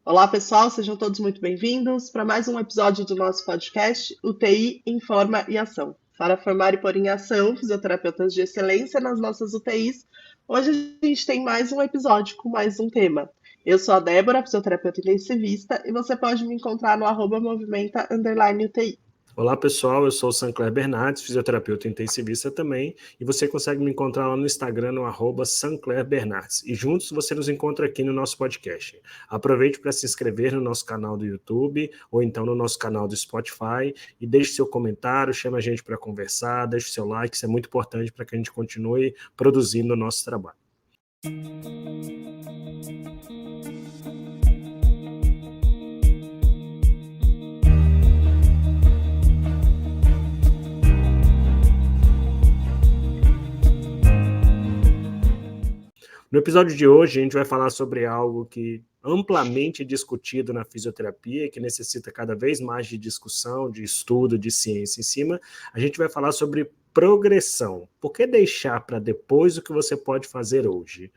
Olá, pessoal, sejam todos muito bem-vindos para mais um episódio do nosso podcast UTI em Forma e Ação. Para formar e pôr em ação fisioterapeutas de excelência nas nossas UTIs, hoje a gente tem mais um episódio com mais um tema. Eu sou a Débora, fisioterapeuta intensivista, e você pode me encontrar no @movimenta_UTI. Olá pessoal, eu sou o Sancler Bernardes, fisioterapeuta intensivista também, e você consegue me encontrar lá no Instagram no @SanclerBernardes. E juntos você nos encontra aqui no nosso podcast. Aproveite para se inscrever no nosso canal do YouTube ou então no nosso canal do Spotify e deixe seu comentário, chame a gente para conversar, deixe seu like, isso é muito importante para que a gente continue produzindo o nosso trabalho. No episódio de hoje, a gente vai falar sobre algo que é amplamente discutido na fisioterapia, que necessita cada vez mais de discussão, de estudo, de ciência em cima. A gente vai falar sobre progressão. Por que deixar para depois o que você pode fazer hoje?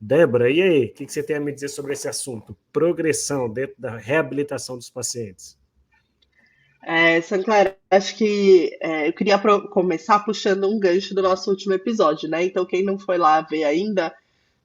Débora, e aí? O que você tem a me dizer sobre esse assunto? Progressão dentro da reabilitação dos pacientes. Sancler, acho que eu queria começar puxando um gancho do nosso último episódio, né? Então, quem não foi lá ver ainda,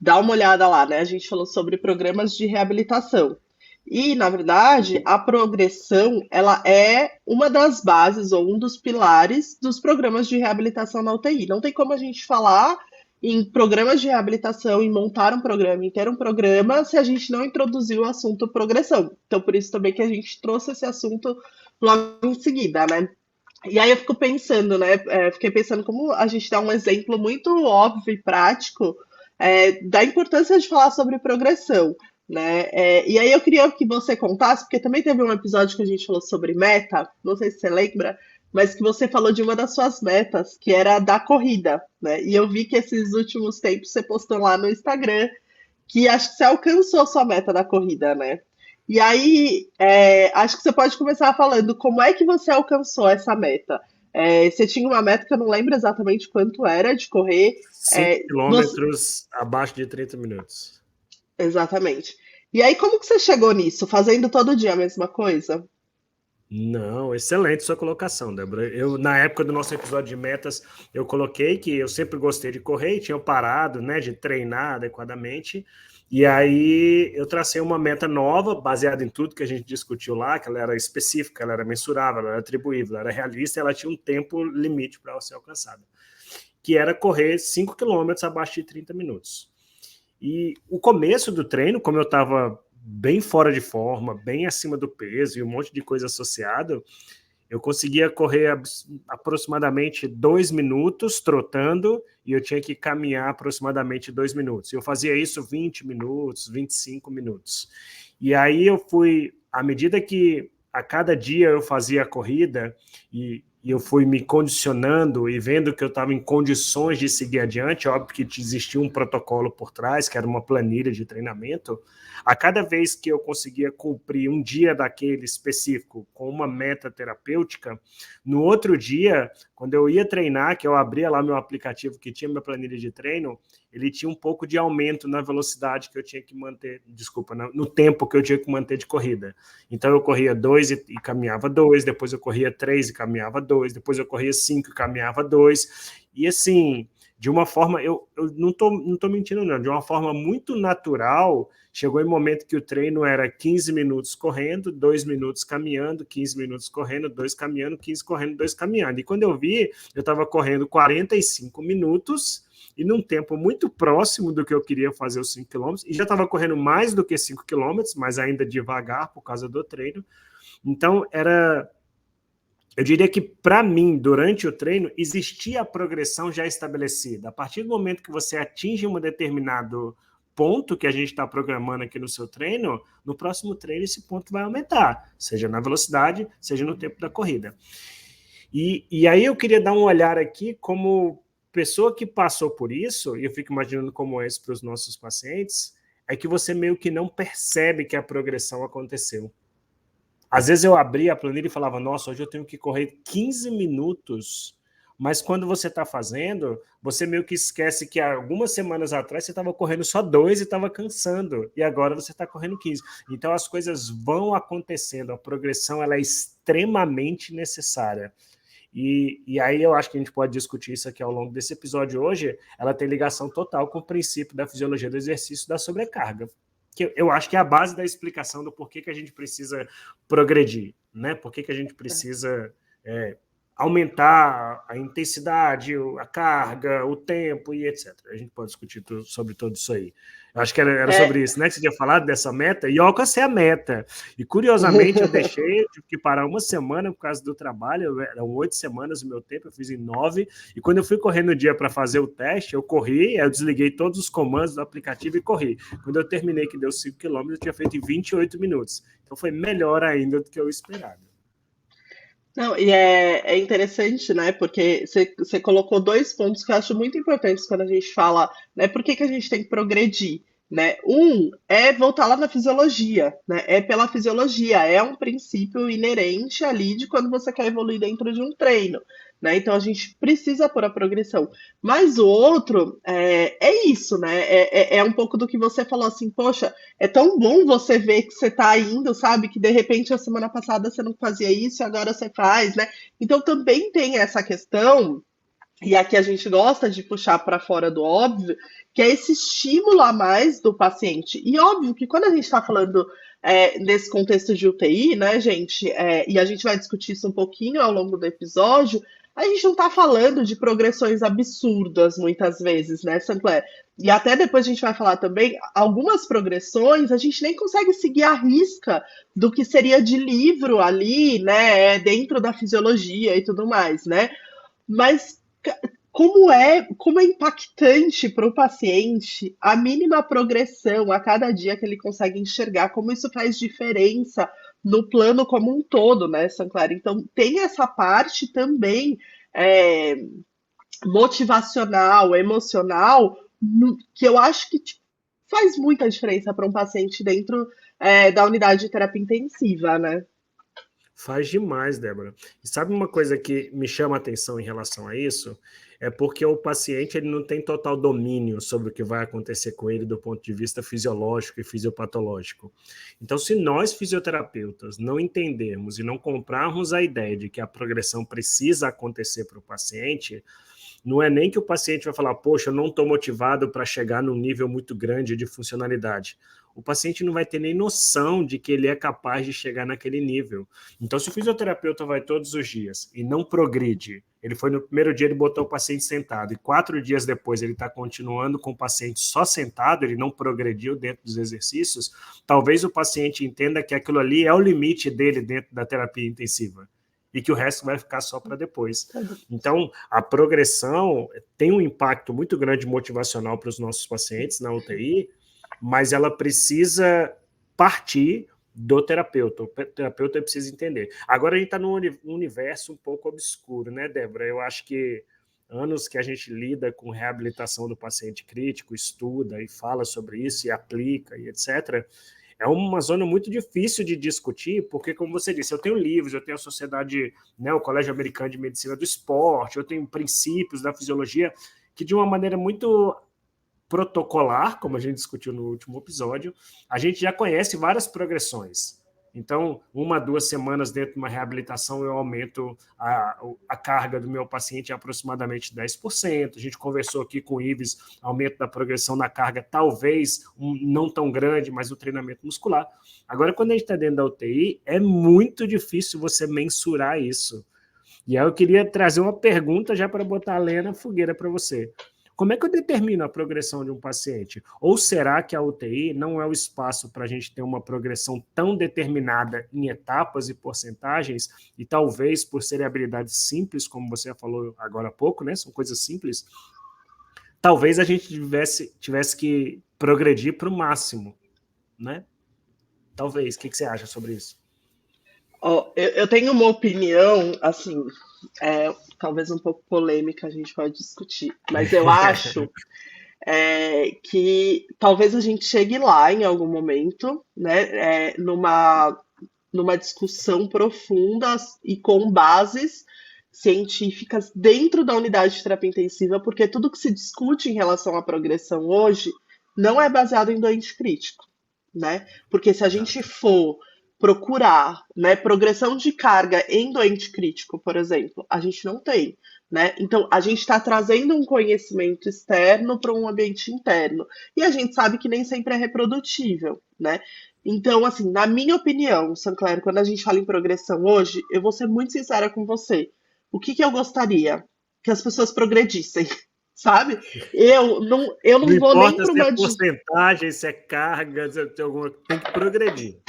dá uma olhada lá, né? A gente falou sobre programas de reabilitação. E, na verdade, a progressão, ela é uma das bases ou um dos pilares dos programas de reabilitação na UTI. Não tem como a gente falar em programas de reabilitação, em montar um programa, em ter um programa, se a gente não introduzir o assunto progressão. Então, por isso também que a gente trouxe esse assunto logo em seguida, né? E aí eu fico pensando, né? Fiquei pensando como a gente dá um exemplo muito óbvio e prático da importância de falar sobre progressão, né? E aí eu queria que você contasse, porque também teve um episódio que a gente falou sobre meta, não sei se você lembra, mas que você falou de uma das suas metas, que era a da corrida, né? E eu vi que esses últimos tempos você postou lá no Instagram que acho que você alcançou sua meta da corrida, né? E aí, acho que você pode começar falando como é que você alcançou essa meta. Você tinha uma meta que eu não lembro exatamente quanto era de correr. 5 Você... quilômetros abaixo de 30 minutos. Exatamente. E aí, como que você chegou nisso? Fazendo todo dia a mesma coisa? Não, excelente sua colocação, Débora. Na época do nosso episódio de metas, eu coloquei que eu sempre gostei de correr e tinha parado, né, de treinar adequadamente. E aí eu tracei uma meta nova, baseada em tudo que a gente discutiu lá, que ela era específica, ela era mensurável, ela era atribuível, ela era realista, e ela tinha um tempo limite para ser alcançada, que era correr 5 quilômetros abaixo de 30 minutos. E o começo do treino, como eu estava bem fora de forma, bem acima do peso e um monte de coisa associada, eu conseguia correr aproximadamente 2 minutos trotando e eu tinha que caminhar aproximadamente 2 minutos. Eu fazia isso 20 minutos, 25 minutos. E aí eu fui, à medida que a cada dia eu fazia a corrida e eu fui me condicionando e vendo que eu estava em condições de seguir adiante, óbvio que existia um protocolo por trás, que era uma planilha de treinamento. A cada vez que eu conseguia cumprir um dia daquele específico com uma meta terapêutica, no outro dia, quando eu ia treinar, que eu abria lá meu aplicativo que tinha minha planilha de treino, ele tinha um pouco de aumento na velocidade que eu tinha que manter, no tempo que eu tinha que manter de corrida. Então eu corria 2 e caminhava 2, depois eu corria 3 e caminhava 2, depois eu corria 5 e caminhava 2. E assim, de uma forma, eu não tô mentindo não, de uma forma muito natural, chegou em um momento que o treino era 15 minutos correndo, 2 minutos caminhando, 15 minutos correndo, 2 caminhando, 15 correndo, 2 caminhando. E quando eu vi, eu estava correndo 45 minutos e num tempo muito próximo do que eu queria fazer os 5 quilômetros, e já estava correndo mais do que 5 quilômetros, mas ainda devagar por causa do treino. Então, eu diria que, para mim, durante o treino, existia a progressão já estabelecida. A partir do momento que você atinge um determinado ponto que a gente está programando aqui no seu treino, no próximo treino esse ponto vai aumentar, seja na velocidade, seja no tempo da corrida. E aí eu queria dar um olhar aqui como pessoa que passou por isso, e eu fico imaginando como é isso para os nossos pacientes, é que você meio que não percebe que a progressão aconteceu. Às vezes eu abria a planilha e falava, nossa, hoje eu tenho que correr 15 minutos Mas quando você está fazendo, você meio que esquece que algumas semanas atrás você estava correndo só 2 e estava cansando, e agora você está correndo 15. Então as coisas vão acontecendo, a progressão ela é extremamente necessária. E aí eu acho que a gente pode discutir isso aqui ao longo desse episódio hoje, ela tem ligação total com o princípio da fisiologia do exercício da sobrecarga, que eu acho que é a base da explicação do porquê que a gente precisa progredir, né? Por que a gente precisa aumentar a intensidade, a carga, o tempo e etc. A gente pode discutir sobre tudo isso aí. Eu acho que era sobre isso, né? Que você tinha falado dessa meta, e eu alcancei a meta. E curiosamente, eu tive que parar uma semana por causa do trabalho, eram 8 semanas o meu tempo, eu fiz em 9, e quando eu fui correr no dia para fazer o teste, eu corri, eu desliguei todos os comandos do aplicativo e corri. Quando eu terminei, que deu 5 km, eu tinha feito em 28 minutos. Então foi melhor ainda do que eu esperava. Não, e é interessante, né? Porque você colocou dois pontos que eu acho muito importantes quando a gente fala, né? Por que que a gente tem que progredir, né? Um é voltar lá na fisiologia, né? É pela fisiologia, é um princípio inerente ali de quando você quer evoluir dentro de um treino, né? Então a gente precisa pôr a progressão. Mas o outro é isso, né? É um pouco do que você falou assim, poxa, é tão bom você ver que você está indo, sabe? Que de repente a semana passada você não fazia isso e agora você faz, né? Então também tem essa questão, e aqui a gente gosta de puxar para fora do óbvio, que é esse estímulo a mais do paciente. E óbvio que quando a gente está falando nesse contexto de UTI, né, gente, e a gente vai discutir isso um pouquinho ao longo do episódio, a gente não está falando de progressões absurdas muitas vezes, né, Sancler? E até depois a gente vai falar também, algumas progressões a gente nem consegue seguir a risca do que seria de livro ali, né, dentro da fisiologia e tudo mais, né? Mas como é impactante para o paciente a mínima progressão a cada dia que ele consegue enxergar, como isso faz diferença no plano como um todo, né, Sanclara? Então, tem essa parte também é, motivacional, emocional, que eu acho que tipo, faz muita diferença para um paciente dentro da unidade de terapia intensiva, né? Faz demais, Débora. E sabe uma coisa que me chama a atenção em relação a isso? É porque o paciente ele não tem total domínio sobre o que vai acontecer com ele do ponto de vista fisiológico e fisiopatológico. Então, se nós fisioterapeutas não entendermos e não comprarmos a ideia de que a progressão precisa acontecer para o paciente, não é nem que o paciente vai falar, poxa, eu não estou motivado para chegar num nível muito grande de funcionalidade. O paciente não vai ter nem noção de que ele é capaz de chegar naquele nível. Então, se o fisioterapeuta vai todos os dias e não progride, ele foi no primeiro dia, ele botou o paciente sentado, e 4 dias depois ele está continuando com o paciente só sentado, ele não progrediu dentro dos exercícios, talvez o paciente entenda que aquilo ali é o limite dele dentro da terapia intensiva e que o resto vai ficar só para depois. Então, a progressão tem um impacto muito grande motivacional para os nossos pacientes na UTI, mas ela precisa partir do terapeuta. O terapeuta precisa entender. Agora a gente está num universo um pouco obscuro, né, Débora? Eu acho que anos que a gente lida com reabilitação do paciente crítico, estuda e fala sobre isso e aplica e etc., é uma zona muito difícil de discutir, porque, como você disse, eu tenho livros, eu tenho a sociedade, né, o Colégio Americano de Medicina do Esporte, eu tenho princípios da fisiologia que, de uma maneira muito protocolar, como a gente discutiu no último episódio, a gente já conhece várias progressões. Então, 1 2 semanas dentro de uma reabilitação, eu aumento a carga do meu paciente em aproximadamente 10%. A gente conversou aqui com o Ives, aumento da progressão na carga, talvez não tão grande, mas o treinamento muscular. Agora, quando a gente está dentro da UTI, é muito difícil você mensurar isso. E aí eu queria trazer uma pergunta já para botar a lenha na fogueira para você. Como é que eu determino a progressão de um paciente? Ou será que a UTI não é o espaço para a gente ter uma progressão tão determinada em etapas e porcentagens, e talvez por serem habilidades simples, como você falou agora há pouco, né? São coisas simples, talvez a gente tivesse que progredir para o máximo, né? Talvez. O que você acha sobre isso? Eu tenho uma opinião, assim, talvez um pouco polêmica, a gente pode discutir, mas eu acho que talvez a gente chegue lá em algum momento, né, numa discussão profunda e com bases científicas dentro da unidade de terapia intensiva, porque tudo que se discute em relação à progressão hoje não é baseado em doente crítico, né? Porque se a gente Exato. for procurar, né, progressão de carga em doente crítico, por exemplo, a gente não tem, né? Então a gente está trazendo um conhecimento externo para um ambiente interno e a gente sabe que nem sempre é reprodutível, né? Então, assim, na minha opinião, Sancler, quando a gente fala em progressão hoje, eu vou ser muito sincera com você. O que que eu gostaria? Que as pessoas progredissem, sabe? Eu Não não vou nem importa para se é uma. porcentagem, se é carga, se tem alguma, tem que progredir.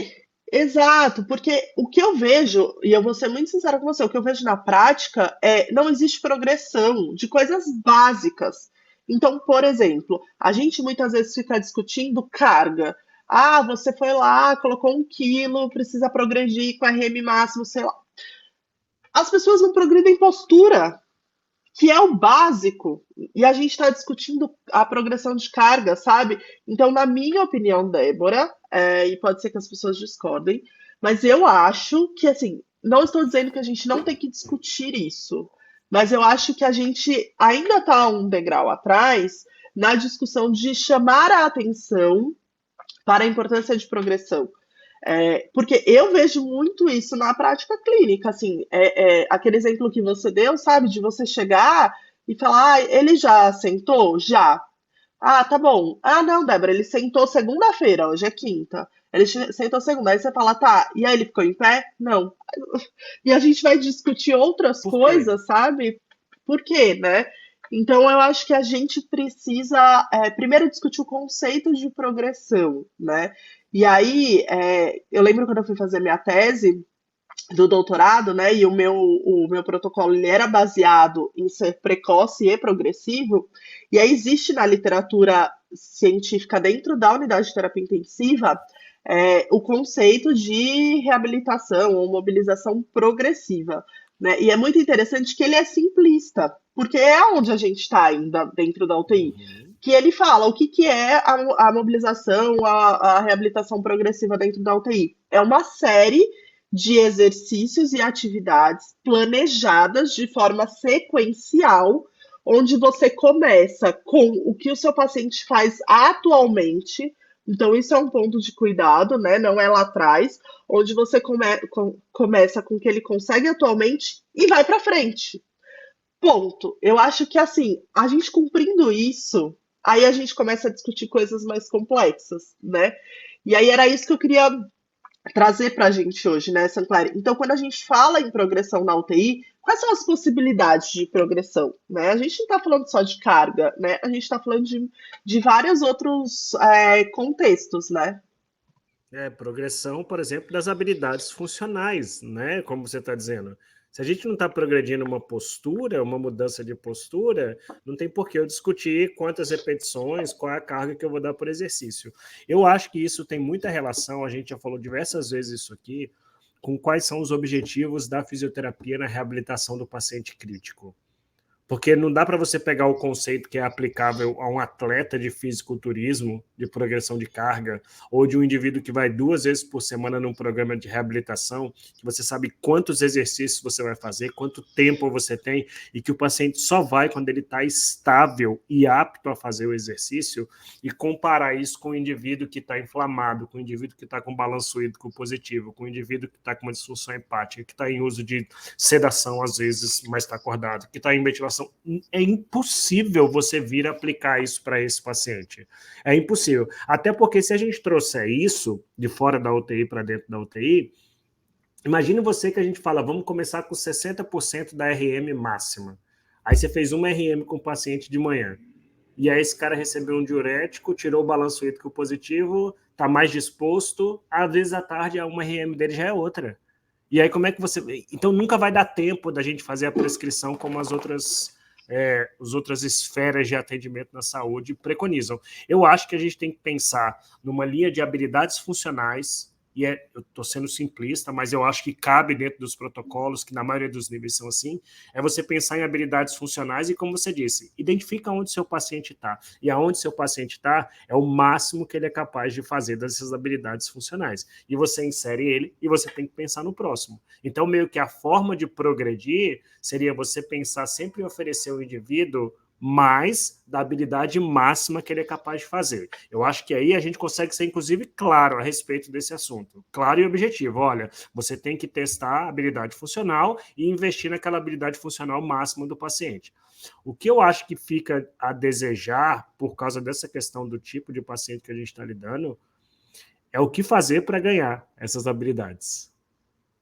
Exato, porque o que eu vejo, e eu vou ser muito sincera com você, o que eu vejo na prática é não existe progressão de coisas básicas. Então, por exemplo, a gente muitas vezes fica discutindo carga. Ah, você foi lá, colocou 1 quilo, precisa progredir com RM máximo, sei lá. As pessoas não progridem postura, que é o básico, e a gente está discutindo a progressão de carga, sabe? Então, na minha opinião, Débora, e pode ser que as pessoas discordem, mas eu acho que, assim, não estou dizendo que a gente não tem que discutir isso, mas eu acho que a gente ainda está um degrau atrás na discussão de chamar a atenção para a importância de progressão. Porque eu vejo muito isso na prática clínica, assim, aquele exemplo que você deu, sabe, de você chegar e falar, ah, ele já sentou? Já. Ah, tá bom. Ah, não, Débora, ele sentou segunda-feira, hoje é quinta. Ele sentou segunda, aí você fala, tá, e aí ele ficou em pé? Não. E a gente vai discutir outras Por quê? coisas, sabe? Por quê, né? Então, eu acho que a gente precisa, primeiro, discutir o conceito de progressão, né? E aí, eu lembro quando eu fui fazer minha tese do doutorado, né? E o meu protocolo ele era baseado em ser precoce e progressivo. E aí existe na literatura científica dentro da unidade de terapia intensiva o conceito de reabilitação ou mobilização progressiva. Né? E é muito interessante que ele é simplista, porque é onde a gente está ainda dentro da UTI. Uhum. Que ele fala o que, que é a mobilização, a reabilitação progressiva dentro da UTI. É uma série de exercícios e atividades planejadas de forma sequencial, onde você começa com o que o seu paciente faz atualmente. Então, isso é um ponto de cuidado, né? Não é lá atrás, onde você começa com o que ele consegue atualmente e vai para frente. Ponto. Eu acho que assim, a gente cumprindo isso, aí a gente começa a discutir coisas mais complexas, né? E aí era isso que eu queria trazer para a gente hoje, né, Sancler? Então, quando a gente fala em progressão na UTI, quais são as possibilidades de progressão? Né? A gente não está falando só de carga, né? A gente está falando de vários outros contextos, né? Progressão, por exemplo, das habilidades funcionais, né? Como você está dizendo. Se a gente não está progredindo uma postura, uma mudança de postura, não tem por que eu discutir quantas repetições, qual é a carga que eu vou dar por exercício. Eu acho que isso tem muita relação, a gente já falou diversas vezes isso aqui, com quais são os objetivos da fisioterapia na reabilitação do paciente crítico. Porque não dá para você pegar o conceito que é aplicável a um atleta de fisiculturismo, de progressão de carga, ou de um indivíduo que vai 2 vezes por semana num programa de reabilitação, que você sabe quantos exercícios você vai fazer, quanto tempo você tem, e que o paciente só vai quando ele está estável e apto a fazer o exercício, e comparar isso com o indivíduo que está inflamado, com o indivíduo que está com balanço hídrico positivo, com o indivíduo que está com uma disfunção hepática, que está em uso de sedação às vezes, mas está acordado, que está em ventilação. É impossível você vir aplicar isso para esse paciente. É impossível. Até porque se a gente trouxer isso de fora da UTI para dentro da UTI, imagine você que a gente fala, vamos começar com 60% da RM máxima. Aí você fez uma RM com o paciente de manhã. E aí esse cara recebeu um diurético, tirou o balanço hídrico positivo, está mais disposto, às vezes à tarde uma RM dele já é outra. E aí como é que você... Então nunca vai dar tempo da gente fazer a prescrição como as outras esferas de atendimento na saúde preconizam. Eu acho que a gente tem que pensar numa linha de habilidades funcionais e eu estou sendo simplista, mas eu acho que cabe dentro dos protocolos, que na maioria dos níveis são assim, é você pensar em habilidades funcionais e, como você disse, identifica onde seu paciente está. E aonde seu paciente está é o máximo que ele é capaz de fazer dessas habilidades funcionais. E você insere ele e você tem que pensar no próximo. Então, meio que a forma de progredir seria você pensar sempre em oferecer ao indivíduo mais da habilidade máxima que ele é capaz de fazer. Eu acho que aí a gente consegue ser, inclusive, claro a respeito desse assunto. Claro e objetivo. Olha, você tem que testar a habilidade funcional e investir naquela habilidade funcional máxima do paciente. O que eu acho que fica a desejar, por causa dessa questão do tipo de paciente que a gente está lidando, é o que fazer para ganhar essas habilidades.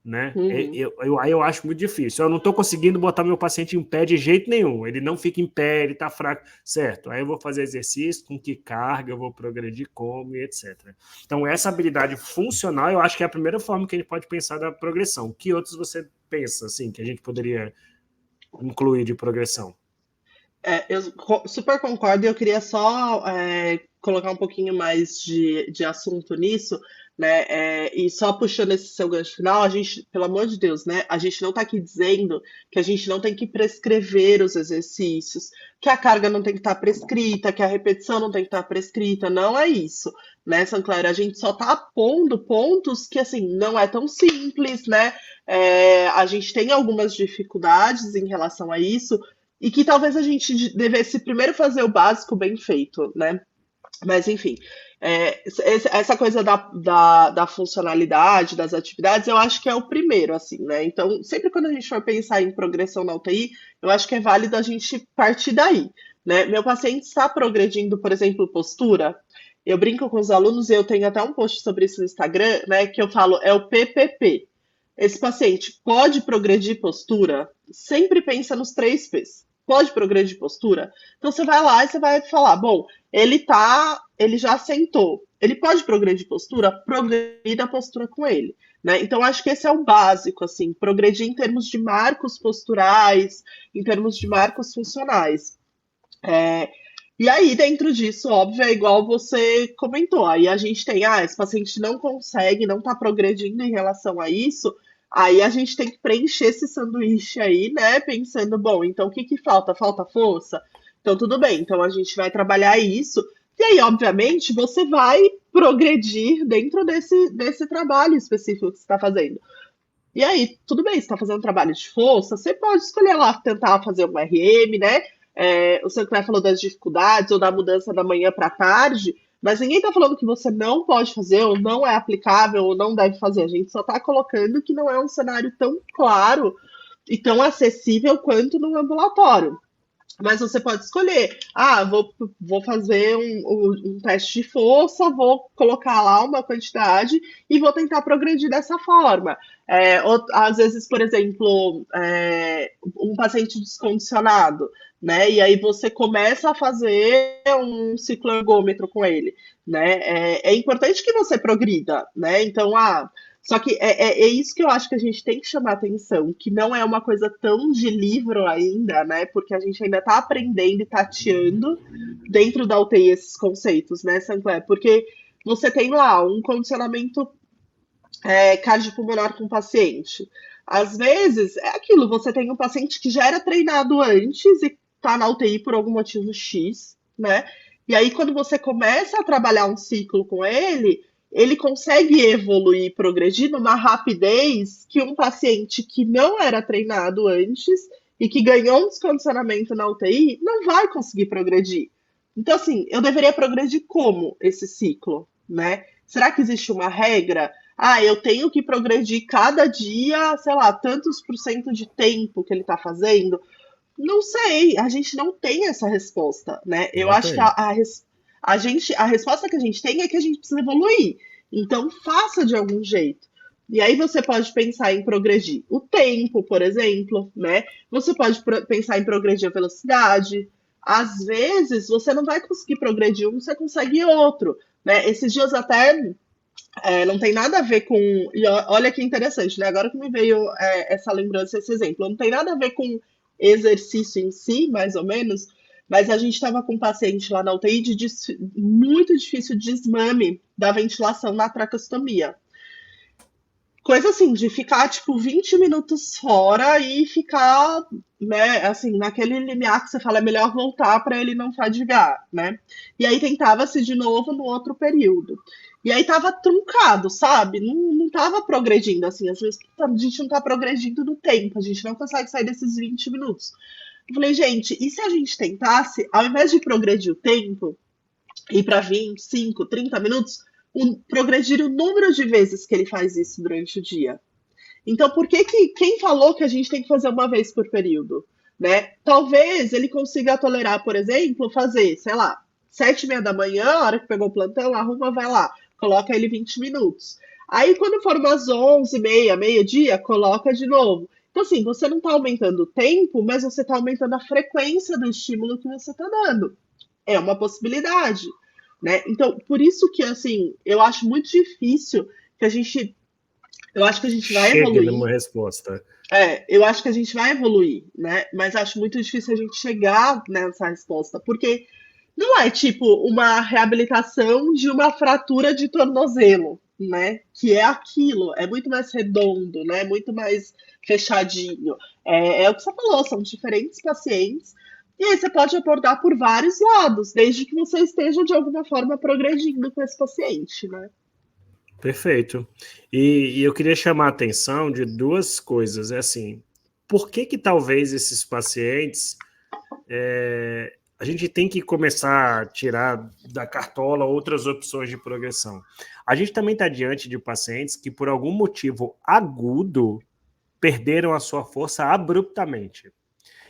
Né? Eu acho muito difícil. Eu não estou conseguindo botar meu paciente em pé de jeito nenhum. Ele não fica em pé, ele está fraco. Certo. Aí eu vou fazer exercício, com que carga, eu vou progredir como e etc. Então, essa habilidade funcional, eu acho que é a primeira forma que a gente pode pensar da progressão. Que outros você pensa, assim, que a gente poderia incluir de progressão? Eu super concordo e eu queria só colocar um pouquinho mais de assunto nisso, né? E só puxando esse seu gancho final, a gente, pelo amor de Deus, né? A gente não está aqui dizendo que a gente não tem que prescrever os exercícios, que a carga não tem que estar prescrita, que a repetição não tem que estar prescrita, não é isso, né, Sancler? A gente só está pondo pontos que, assim, não é tão simples, né? A gente tem algumas dificuldades em relação a isso, e que talvez a gente devesse primeiro fazer o básico bem feito, né? Mas, enfim, essa coisa da funcionalidade, das atividades, eu acho que é o primeiro, assim, né? Então, sempre quando a gente for pensar em progressão na UTI, eu acho que é válido a gente partir daí, né? Meu paciente está progredindo, por exemplo, postura. Eu brinco com os alunos e eu tenho até um post sobre isso no Instagram, né? Que eu falo, é o PPP. Esse paciente pode progredir postura? Sempre pensa nos 3 P's. Pode progredir postura? Então você vai lá e você vai falar, bom, ele já sentou. Ele pode progredir postura? Progredir a postura com ele, né? Então acho que esse é o básico, assim, progredir em termos de marcos posturais, em termos de marcos funcionais. E aí, dentro disso, óbvio, é igual você comentou. Aí a gente tem, esse paciente não consegue, não está progredindo em relação a isso. Aí a gente tem que preencher esse sanduíche aí, né? Pensando, bom, então o que que falta? Falta força? Então tudo bem, então a gente vai trabalhar isso. E aí, obviamente, você vai progredir dentro desse trabalho específico que você está fazendo. E aí, tudo bem, você está fazendo trabalho de força, você pode escolher lá tentar fazer um RM, né? O Sancler falou das dificuldades ou da mudança da manhã para tarde, mas ninguém está falando que você não pode fazer, ou não é aplicável, ou não deve fazer. A gente só está colocando que não é um cenário tão claro e tão acessível quanto no ambulatório. Mas você pode escolher, vou fazer um teste de força, vou colocar lá uma quantidade e vou tentar progredir dessa forma. Às vezes, por exemplo, um paciente descondicionado, né? E aí você começa a fazer um ciclo ergômetro com ele, né? É importante que você progrida, né? Então, só que é isso que eu acho que a gente tem que chamar atenção, que não é uma coisa tão de livro ainda, né? Porque a gente ainda está aprendendo e tateando dentro da UTI esses conceitos, né, Sancler? Porque você tem lá um condicionamento cardiopulmonar com o paciente. Às vezes, é aquilo, você tem um paciente que já era treinado antes e está na UTI por algum motivo X, né? E aí, quando você começa a trabalhar um ciclo com ele consegue evoluir e progredir numa rapidez que um paciente que não era treinado antes e que ganhou um descondicionamento na UTI não vai conseguir progredir. Então, assim, eu deveria progredir como esse ciclo, né? Será que existe uma regra? Eu tenho que progredir cada dia, sei lá, tantos por cento de tempo que ele está fazendo? Não sei, a gente não tem essa resposta, né? Eu Não acho que tem. a resposta que a gente tem é que a gente precisa evoluir. Então, faça de algum jeito. E aí você pode pensar em progredir o tempo, por exemplo, né? Você pode pensar em progredir a velocidade. Às vezes, você não vai conseguir progredir um, você consegue outro, né? Esses dias até não tem nada a ver com. E olha que interessante, né? Agora que me veio essa lembrança, esse exemplo. Não tem nada a ver com exercício em si, mais ou menos, mas a gente estava com um paciente lá na UTI muito difícil desmame da ventilação na traqueostomia. Coisa assim, de ficar, tipo, 20 minutos fora e ficar, né, assim, naquele limiar que você fala, é melhor voltar para ele não fadigar, né? E aí tentava-se de novo no outro período. E aí tava truncado, sabe? Não tava progredindo, assim, às vezes a gente não tá progredindo no tempo, a gente não consegue sair desses 20 minutos. Eu falei, gente, e se a gente tentasse, ao invés de progredir o tempo, ir para 25, 30 minutos, progredir o número de vezes que ele faz isso durante o dia? Então, por que quem falou que a gente tem que fazer uma vez por período? Né? Talvez ele consiga tolerar, por exemplo, fazer, sei lá, 7h30 da manhã, a hora que pegou o plantão, arruma, vai lá, coloca ele 20 minutos. Aí, quando for umas 11h30, meio-dia, coloca de novo. Então, assim, você não está aumentando o tempo, mas você está aumentando a frequência do estímulo que você está dando. É uma possibilidade, né? Então, por isso que, assim, eu acho muito difícil que a gente eu acho que a gente vai Chegue numa evoluir. resposta. Eu acho que a gente vai evoluir, né? Mas acho muito difícil a gente chegar nessa resposta, porque não é tipo uma reabilitação de uma fratura de tornozelo, né? Que é aquilo, é muito mais redondo, né? Muito mais fechadinho. É o que você falou, são diferentes pacientes. E aí você pode abordar por vários lados, desde que você esteja de alguma forma progredindo com esse paciente, né? Perfeito. E eu queria chamar a atenção de duas coisas. É assim, por que talvez esses pacientes a gente tem que começar a tirar da cartola outras opções de progressão? A gente também está diante de pacientes que, por algum motivo agudo, perderam a sua força abruptamente.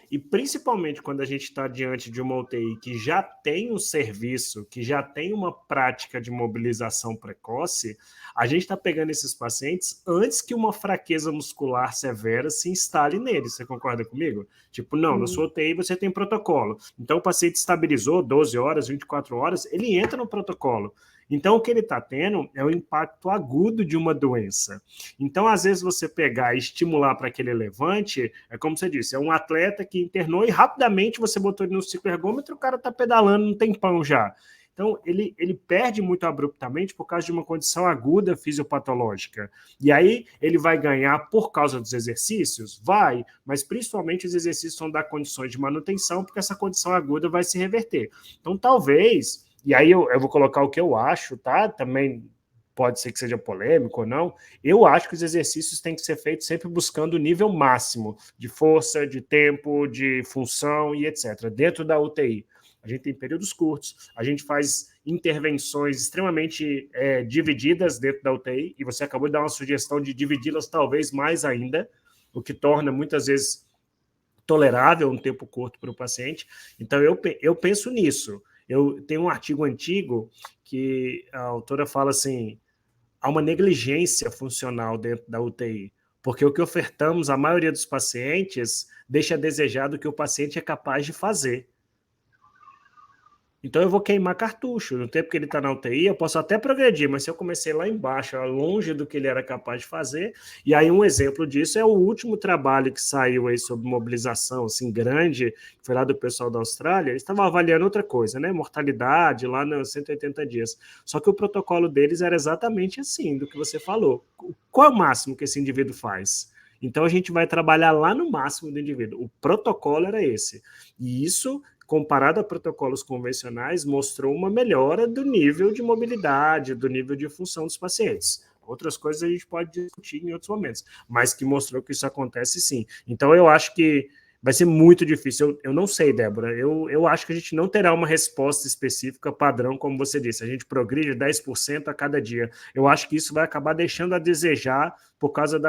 E principalmente quando a gente está diante de uma UTI que já tem um serviço, que já tem uma prática de mobilização precoce, a gente está pegando esses pacientes antes que uma fraqueza muscular severa se instale neles. Você concorda comigo? Tipo, não, na Hum. sua UTI você tem protocolo. Então o paciente estabilizou 12 horas, 24 horas, ele entra no protocolo. Então, o que ele está tendo é o impacto agudo de uma doença. Então, às vezes, você pegar e estimular para que ele levante, é como você disse, é um atleta que internou e rapidamente você botou ele no cicloergômetro, o cara está pedalando um tempão já. Então, ele perde muito abruptamente por causa de uma condição aguda fisiopatológica. E aí, ele vai ganhar por causa dos exercícios? Vai, mas principalmente os exercícios vão dar condições de manutenção, porque essa condição aguda vai se reverter. Então, talvez... E aí eu vou colocar o que eu acho, tá? Também pode ser que seja polêmico ou não. Eu acho que os exercícios têm que ser feitos sempre buscando o nível máximo de força, de tempo, de função e etc. Dentro da UTI. A gente tem períodos curtos, a gente faz intervenções extremamente divididas dentro da UTI, e você acabou de dar uma sugestão de dividi-las talvez mais ainda, o que torna muitas vezes tolerável um tempo curto para o paciente. Então eu penso nisso. Eu tenho um artigo antigo que a autora fala assim, há uma negligência funcional dentro da UTI, porque o que ofertamos à maioria dos pacientes deixa a desejar do que o paciente é capaz de fazer. Então eu vou queimar cartucho. No tempo que ele está na UTI, eu posso até progredir, mas se eu comecei lá embaixo, longe do que ele era capaz de fazer, e aí um exemplo disso é o último trabalho que saiu aí sobre mobilização, assim, grande, que foi lá do pessoal da Austrália, eles estavam avaliando outra coisa, né? Mortalidade lá nos 180 dias. Só que o protocolo deles era exatamente assim, do que você falou. Qual é o máximo que esse indivíduo faz? Então a gente vai trabalhar lá no máximo do indivíduo. O protocolo era esse. E isso, comparado a protocolos convencionais, mostrou uma melhora do nível de mobilidade, do nível de função dos pacientes. Outras coisas a gente pode discutir em outros momentos, mas que mostrou que isso acontece sim. Então eu acho que vai ser muito difícil. Eu não sei, Débora, eu acho que a gente não terá uma resposta específica padrão, como você disse. A gente progride 10% a cada dia. Eu acho que isso vai acabar deixando a desejar por causa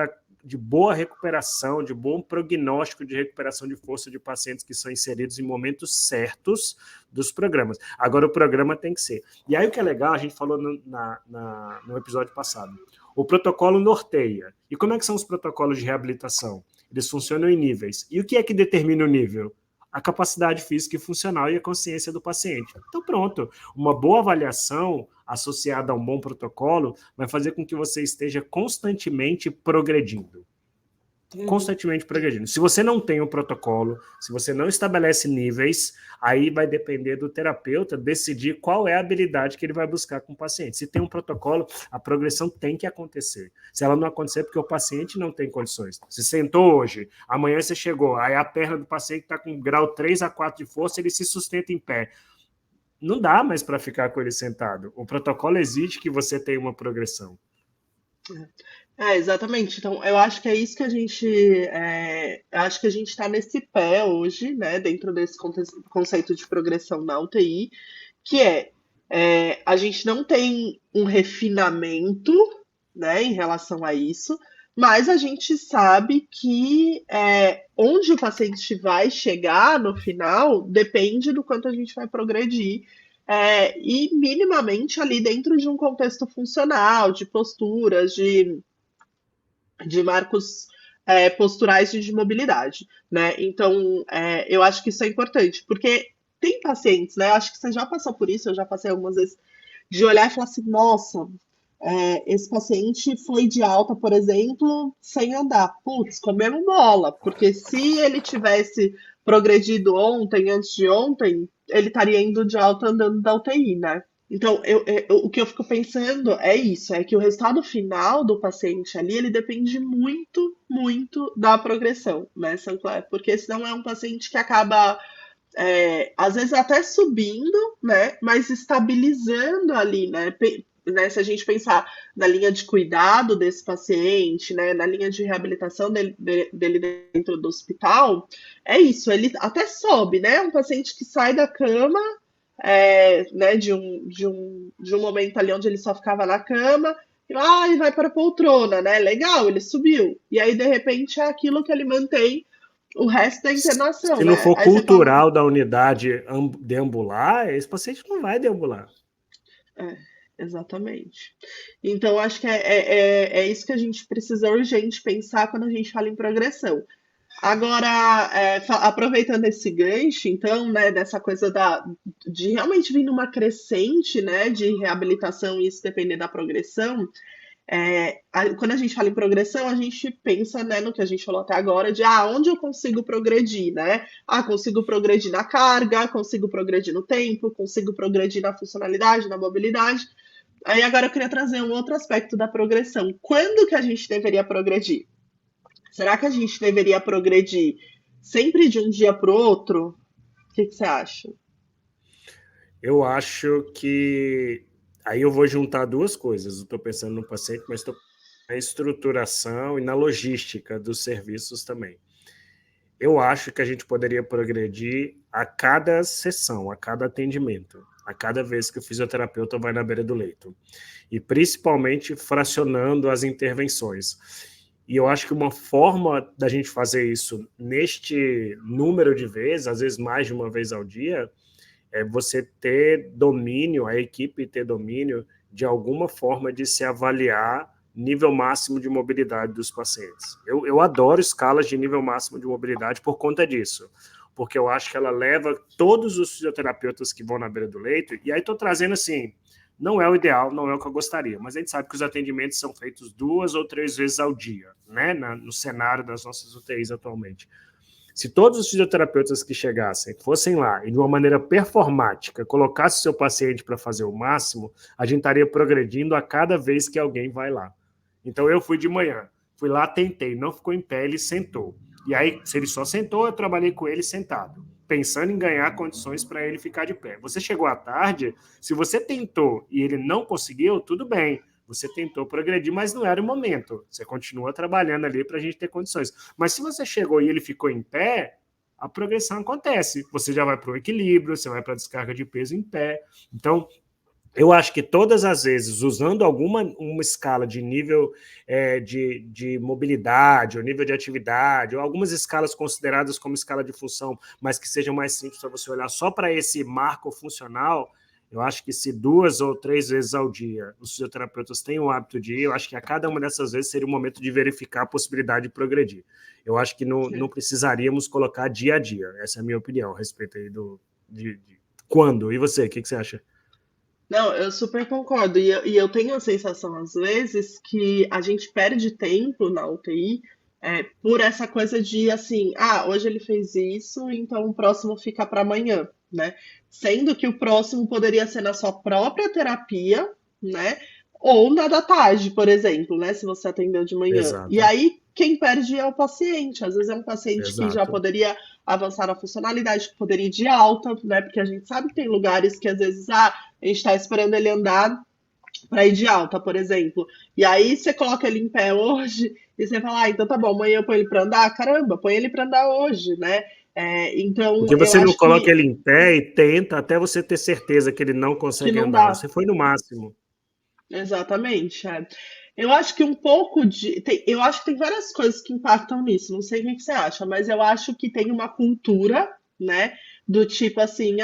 de boa recuperação, de bom prognóstico de recuperação de força de pacientes que são inseridos em momentos certos dos programas. Agora, o programa tem que ser. E aí, o que é legal, a gente falou no episódio passado. O protocolo norteia. E como é que são os protocolos de reabilitação? Eles funcionam em níveis. E o que é que determina o nível? A capacidade física e funcional e a consciência do paciente. Então, pronto. Uma boa avaliação associada a um bom protocolo vai fazer com que você esteja constantemente progredindo. constantemente progredindo. Se você não tem um protocolo, se você não estabelece níveis, aí vai depender do terapeuta decidir qual é a habilidade que ele vai buscar com o paciente. Se tem um protocolo, a progressão tem que acontecer. Se ela não acontecer, é porque o paciente não tem condições. Você sentou hoje, amanhã você chegou, aí a perna do paciente está com grau 3 a 4 de força, ele se sustenta em pé. Não dá mais para ficar com ele sentado. O protocolo exige que você tenha uma progressão. Exatamente. Então, eu acho que é isso que eu acho que a gente está nesse pé hoje, né, dentro desse conceito de progressão na UTI, que a gente não tem um refinamento, né, em relação a isso, mas a gente sabe que onde o paciente vai chegar no final depende do quanto a gente vai progredir. E minimamente ali dentro de um contexto funcional, de posturas, de marcos posturais e de mobilidade, né? Então, eu acho que isso é importante, porque tem pacientes, né? Eu acho que você já passou por isso, eu já passei algumas vezes, de olhar e falar assim, nossa, esse paciente foi de alta, por exemplo, sem andar. Putz, comemos bola, porque se ele tivesse progredido ontem, antes de ontem, ele estaria indo de alta andando da UTI, né? Então, o que eu fico pensando é isso, é que o resultado final do paciente ali, ele depende muito, muito da progressão, né, Sancler? Porque senão é um paciente que acaba, às vezes até subindo, né, mas estabilizando ali, né, se a gente pensar na linha de cuidado desse paciente, né, na linha de reabilitação dele dentro do hospital, é isso, ele até sobe, né, um paciente que sai da cama né, de um momento ali onde ele só ficava na cama, e vai para a poltrona, né? Legal, ele subiu. E aí, de repente, é aquilo que ele mantém o resto da internação, Se não né? for Aí você fala, cultural da unidade deambular, esse paciente não vai deambular. exatamente. Então, acho que é isso que a gente precisa urgente pensar quando a gente fala em progressão. Agora, aproveitando esse gancho, então, né, dessa coisa de realmente vir numa crescente, né, de reabilitação e isso depender da progressão, quando a gente fala em progressão, a gente pensa, né, no que a gente falou até agora, de onde eu consigo progredir, né? Consigo progredir na carga, consigo progredir no tempo, consigo progredir na funcionalidade, na mobilidade. Aí agora eu queria trazer um outro aspecto da progressão. Quando que a gente deveria progredir? Será que a gente deveria progredir sempre de um dia para o outro? O que você acha? Eu acho que aí eu vou juntar duas coisas. Estou pensando no paciente, mas estou na estruturação e na logística dos serviços também. Eu acho que a gente poderia progredir a cada sessão, a cada atendimento, a cada vez que o fisioterapeuta vai na beira do leito. E principalmente fracionando as intervenções. E eu acho que uma forma da gente fazer isso neste número de vezes, às vezes mais de uma vez ao dia, é você ter domínio, a equipe ter domínio de alguma forma de se avaliar nível máximo de mobilidade dos pacientes. Eu adoro escalas de nível máximo de mobilidade por conta disso, porque eu acho que ela leva todos os fisioterapeutas que vão na beira do leito, e aí estou trazendo assim, não é o ideal, não é o que eu gostaria, mas a gente sabe que os atendimentos são feitos 2 ou 3 vezes ao dia, né, no cenário das nossas UTIs atualmente. Se todos os fisioterapeutas que chegassem fossem lá e de uma maneira performática colocassem o seu paciente para fazer o máximo, a gente estaria progredindo a cada vez que alguém vai lá. Então eu fui de manhã, fui lá, tentei, não ficou em pé, ele sentou. E aí, se ele só sentou, eu trabalhei com ele sentado, pensando em ganhar condições para ele ficar de pé. Você chegou à tarde, se você tentou e ele não conseguiu, tudo bem. Você tentou progredir, mas não era o momento. Você continua trabalhando ali para a gente ter condições. Mas se você chegou e ele ficou em pé, a progressão acontece. Você já vai para o equilíbrio, você vai para a descarga de peso em pé. Então, eu acho que todas as vezes, usando uma escala de nível de mobilidade, ou nível de atividade, ou algumas escalas consideradas como escala de função, mas que sejam mais simples para você olhar só para esse marco funcional, eu acho que se 2 ou 3 vezes ao dia os fisioterapeutas têm o hábito de ir, eu acho que a cada uma dessas vezes seria o momento de verificar a possibilidade de progredir. Eu acho que não precisaríamos colocar dia a dia. Essa é a minha opinião a respeito aí de quando. E você, o que você acha? Não, eu super concordo. E eu tenho a sensação, às vezes, que a gente perde tempo na UTI por essa coisa de assim, hoje ele fez isso, então o próximo fica para amanhã, né? Sendo que o próximo poderia ser na sua própria terapia, né? Ou na da tarde, por exemplo, né? Se você atendeu de manhã. E Exato, aí, quem perde é o paciente. Às vezes é um paciente que já exato. poderia avançar na funcionalidade, que poderia ir de alta, né? Porque a gente sabe que tem lugares que às vezes, a gente está esperando ele andar para ir de alta, por exemplo. E aí você coloca ele em pé hoje e você fala, então tá bom, amanhã eu ponho ele para andar. Caramba, põe ele para andar hoje, né? Então Porque eu você não acho coloca que, ele em pé e tenta até você ter certeza que ele não que consegue não andar. dá. Você foi no máximo. Exatamente. Eu acho que um pouco de. Eu acho que tem várias coisas que impactam nisso. Não sei o que que você acha, mas eu acho que tem uma cultura, né? Do tipo assim,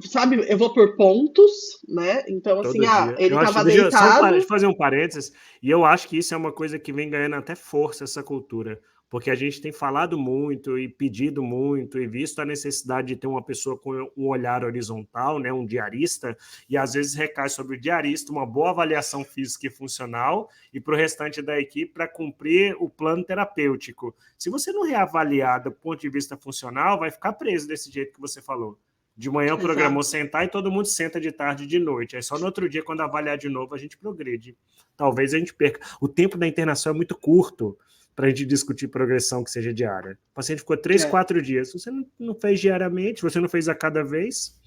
sabe, eu vou por pontos, né? Então, assim, Todo dia. ele Eu acho, estava deixa eu só deitado. deixa eu fazer um parênteses, e eu acho que isso é uma coisa que vem ganhando até força, essa cultura, porque a gente tem falado muito e pedido muito e visto a necessidade de ter uma pessoa com um olhar horizontal, né, um diarista, e às vezes recai sobre o diarista uma boa avaliação física e funcional e para o restante da equipe para cumprir o plano terapêutico. Se você não reavaliar do ponto de vista funcional, vai ficar preso desse jeito que você falou. De manhã programou Exato. sentar e todo mundo senta de tarde e de noite. Aí só no outro dia, quando avaliar de novo, a gente progride. Talvez a gente perca. O tempo da internação é muito curto para a gente discutir progressão que seja diária. O paciente ficou 3, É, 4 dias. Se você não fez diariamente, você não fez a cada vez,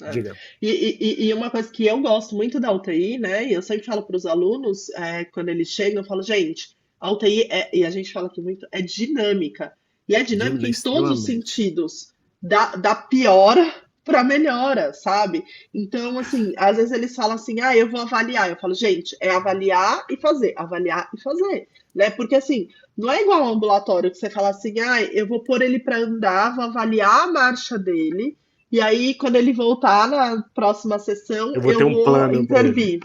é. diga. E uma coisa que eu gosto muito da UTI, né? E eu sempre falo para os alunos, quando eles chegam, eu falo, gente, a UTI e a gente fala aqui muito, é dinâmica. E é dinâmica em todos os Extremamente. sentidos, da piora para melhora, sabe? Então, assim, às vezes eles falam assim, eu vou avaliar. Eu falo, gente, é avaliar e fazer, né? Porque assim, não é igual ao ambulatório que você fala assim, eu vou pôr ele para andar, vou avaliar a marcha dele. E aí, quando ele voltar na próxima sessão, Eu vou ter eu um vou plano para ele. intervir.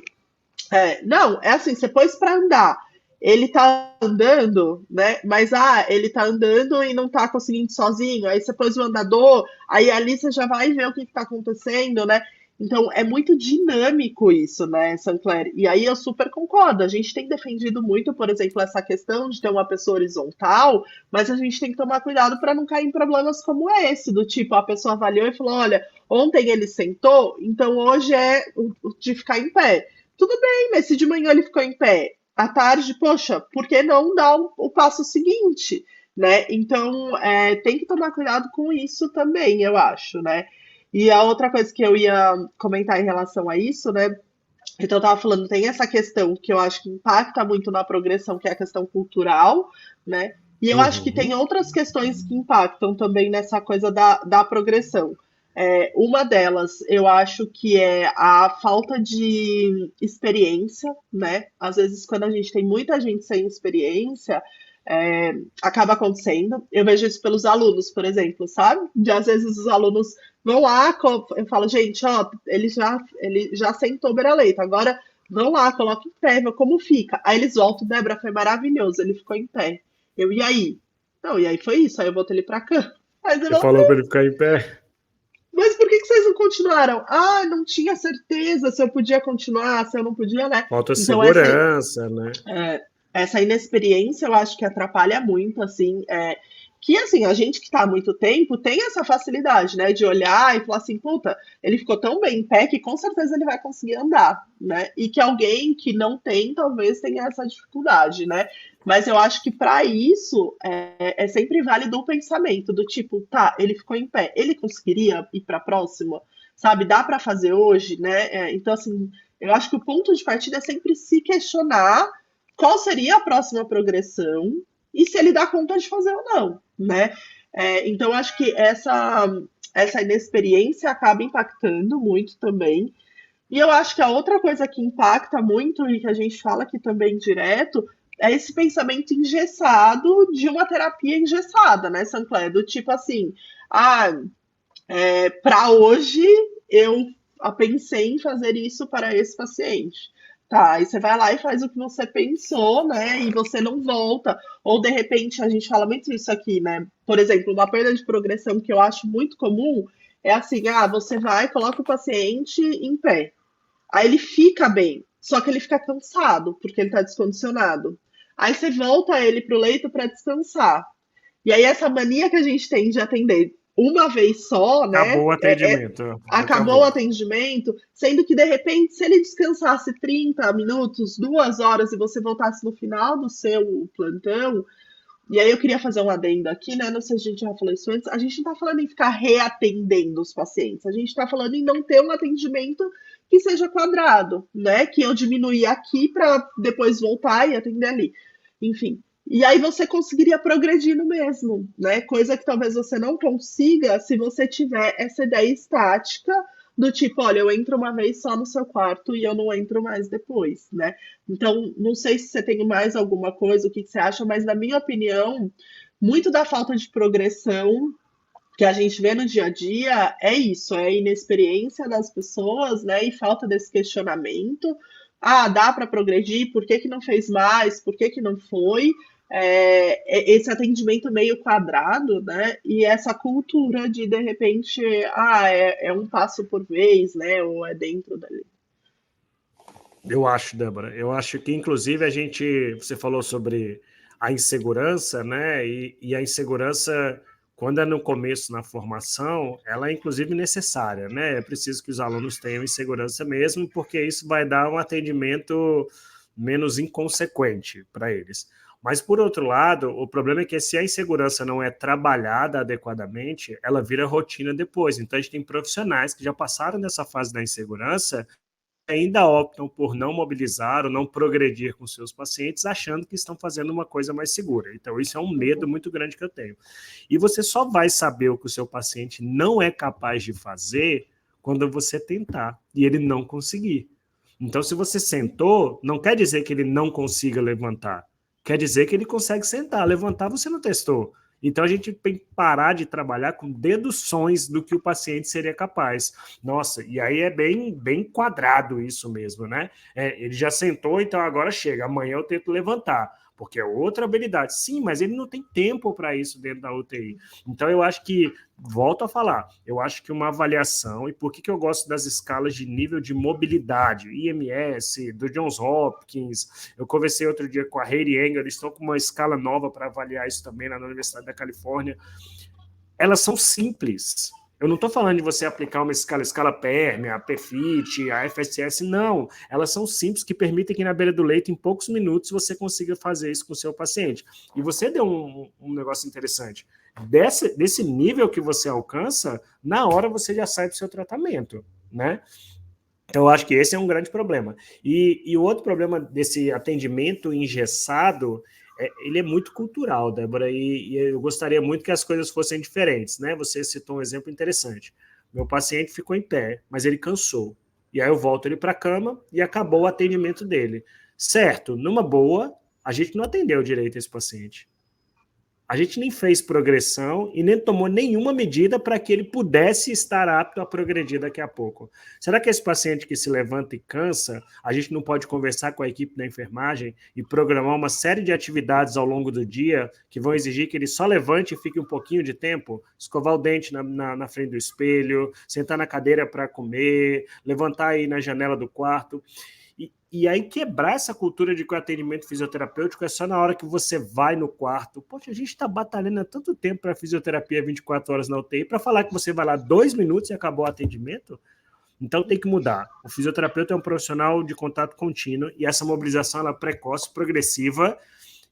Não, é assim, você pôs para andar. Ele tá andando, né? Mas ele tá andando e não tá conseguindo sozinho. Aí você pôs o andador, aí ali você já vai ver o que, que tá acontecendo, né? Então é muito dinâmico isso, né, Sancler? E aí eu super concordo. A gente tem defendido muito, por exemplo, essa questão de ter uma pessoa horizontal, mas a gente tem que tomar cuidado para não cair em problemas como esse, do tipo, a pessoa avaliou e falou: olha, ontem ele sentou, então hoje é o de ficar em pé. Tudo bem, mas se de manhã ele ficou em pé, à tarde, poxa, por que não dar o passo seguinte, né? Então, tem que tomar cuidado com isso também, eu acho, né? E a outra coisa que eu ia comentar em relação a isso, né? Então, eu estava falando, tem essa questão que eu acho que impacta muito na progressão, que é a questão cultural, né? E eu acho que tem Uhum. outras questões que impactam também nessa coisa da progressão. Uma delas, eu acho que é a falta de experiência, né? Às vezes, quando a gente tem muita gente sem experiência, acaba acontecendo. Eu vejo isso pelos alunos, por exemplo, sabe? De às vezes os alunos vão lá, eu falo, gente, ó, ele já sentou beira-leito, agora vão lá, coloca em pé, vê como fica. Aí eles voltam, Débora, foi maravilhoso, ele ficou em pé. E aí? Não, e aí foi isso, aí eu botei ele pra cá. Aí você Você fala, falou para ele ficar em pé? mas por que que vocês não continuaram? Não tinha certeza se eu podia continuar, se eu não podia, né? Falta Então essa, segurança, né? essa inexperiência eu acho que atrapalha muito, assim, que assim, a gente que está há muito tempo tem essa facilidade, né, de olhar e falar assim, puta, ele ficou tão bem em pé que com certeza ele vai conseguir andar, né, e que alguém que não tem, talvez tenha essa dificuldade, né, mas eu acho que para isso é sempre válido o pensamento do tipo, tá, ele ficou em pé, ele conseguiria ir para a próxima, sabe, dá para fazer hoje, né, então assim, eu acho que o ponto de partida é sempre se questionar qual seria a próxima progressão e se ele dá conta de fazer ou não, né? Então, acho que essa inexperiência acaba impactando muito também. E eu acho que a outra coisa que impacta muito e que a gente fala aqui também direto é esse pensamento engessado de uma terapia engessada, né, Sancler? Do tipo assim, ah, para hoje eu pensei em fazer isso para esse paciente. Tá, aí você vai lá e faz o que você pensou, né? E você não volta. Ou de repente a gente fala muito isso aqui, né? Por exemplo, uma perda de progressão que eu acho muito comum é assim: você vai, coloca o paciente em pé. Aí ele fica bem, só que ele fica cansado, porque ele está descondicionado. Aí você volta ele pro leito para descansar. E aí essa mania que a gente tem de atender uma vez só, né? Acabou o atendimento. Acabou o Acabou. atendimento, sendo que de repente, se ele descansasse 30 minutos, 2 horas e você voltasse no final do seu plantão, e aí eu queria fazer um adendo aqui, né? Não sei se a gente já falou isso antes. A gente não está falando em ficar reatendendo os pacientes. A gente está falando em não ter um atendimento que seja quadrado, né? Que eu diminuir aqui para depois voltar e atender ali. Enfim. E aí você conseguiria progredir no mesmo, né? Coisa que talvez você não consiga se você tiver essa ideia estática do tipo, olha, eu entro uma vez só no seu quarto e eu não entro mais depois, né? Então, não sei se você tem mais alguma coisa, o que você acha, mas na minha opinião, muito da falta de progressão que a gente vê no dia a dia é isso, é a inexperiência das pessoas, né? E falta desse questionamento. Ah, dá para progredir? Por que que não fez mais? Por que que não foi? Esse atendimento meio quadrado, né? E essa cultura de repente, é um passo por vez, né? Ou é dentro dali. Eu acho, Débora. Eu acho que, inclusive, você falou sobre a insegurança, né? E a insegurança, quando é no começo, na formação, ela é, inclusive, necessária, né? É preciso que os alunos tenham insegurança mesmo, porque isso vai dar um atendimento menos inconsequente para eles. Mas, por outro lado, o problema é que se a insegurança não é trabalhada adequadamente, ela vira rotina depois. Então, a gente tem profissionais que já passaram dessa fase da insegurança ainda optam por não mobilizar ou não progredir com seus pacientes, achando que estão fazendo uma coisa mais segura. Então, isso é um medo muito grande que eu tenho. E você só vai saber o que o seu paciente não é capaz de fazer quando você tentar e ele não conseguir. Então, se você sentou, não quer dizer que ele não consiga levantar. Quer dizer que ele consegue sentar. Levantar, você não testou. Então, a gente tem que parar de trabalhar com deduções do que o paciente seria capaz. Nossa, e aí é bem quadrado isso mesmo, né? Ele já sentou, então agora chega. Amanhã eu tento levantar, porque é outra habilidade. Sim, mas ele não tem tempo para isso dentro da UTI. Então, eu acho que, volto a falar, eu acho que uma avaliação, e por que eu gosto das escalas de nível de mobilidade, IMS, do Johns Hopkins, eu conversei outro dia com a Heidi Engel, eles estão com uma escala nova para avaliar isso também na Universidade da Califórnia. Elas são simples. Eu não estou falando de você aplicar uma escala PERM, a PFIT, a FSS, não. Elas são simples, que permitem que na beira do leito, em poucos minutos, você consiga fazer isso com o seu paciente. E você deu um negócio interessante. Desse nível que você alcança, na hora você já sai do seu tratamento, né? Então, eu acho que esse é um grande problema. E o outro problema desse atendimento engessado, ele é muito cultural, Débora, e eu gostaria muito que as coisas fossem diferentes, né? Você citou um exemplo interessante. Meu paciente ficou em pé, mas ele cansou. E aí eu volto ele para a cama e acabou o atendimento dele. Certo, numa boa, a gente não atendeu direito esse paciente. A gente nem fez progressão e nem tomou nenhuma medida para que ele pudesse estar apto a progredir daqui a pouco. Será que esse paciente que se levanta e cansa, a gente não pode conversar com a equipe da enfermagem e programar uma série de atividades ao longo do dia que vão exigir que ele só levante e fique um pouquinho de tempo? Escovar o dente na frente do espelho, sentar na cadeira para comer, levantar aí na janela do quarto. E aí quebrar essa cultura de que o atendimento fisioterapêutico é só na hora que você vai no quarto. Poxa, a gente está batalhando há tanto tempo para fisioterapia 24 horas na UTI para falar que você vai lá 2 minutos e acabou o atendimento? Então tem que mudar. O fisioterapeuta é um profissional de contato contínuo e essa mobilização ela é precoce, progressiva,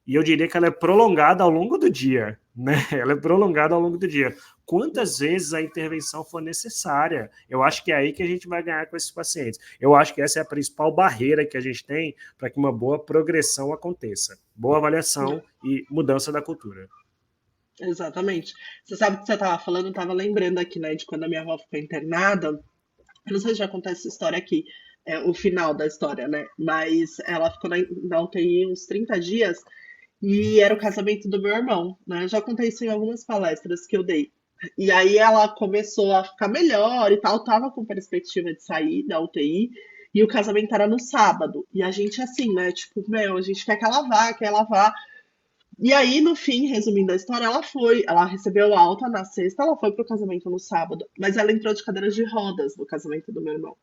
e eu diria que ela é prolongada ao longo do dia, né? Ela é prolongada ao longo do dia. Quantas vezes a intervenção for necessária? Eu acho que é aí que a gente vai ganhar com esses pacientes. Eu acho que essa é a principal barreira que a gente tem para que uma boa progressão aconteça. Boa avaliação e mudança da cultura. Exatamente. Você sabe o que você estava falando, eu estava lembrando aqui, né, de quando a minha avó ficou internada. Eu não sei se já contei essa história aqui, o final da história, né? Mas ela ficou na UTI uns 30 dias e era o casamento do meu irmão, né? Eu já contei isso em algumas palestras que eu dei. E aí ela começou a ficar melhor e tal, tava com perspectiva de sair da UTI, e o casamento era no sábado. E a gente assim, né? Tipo, meu, a gente quer que ela vá, quer ela vá. E aí, no fim, resumindo a história, ela recebeu alta na sexta, ela foi pro casamento no sábado, mas ela entrou de cadeira de rodas no casamento do meu irmão.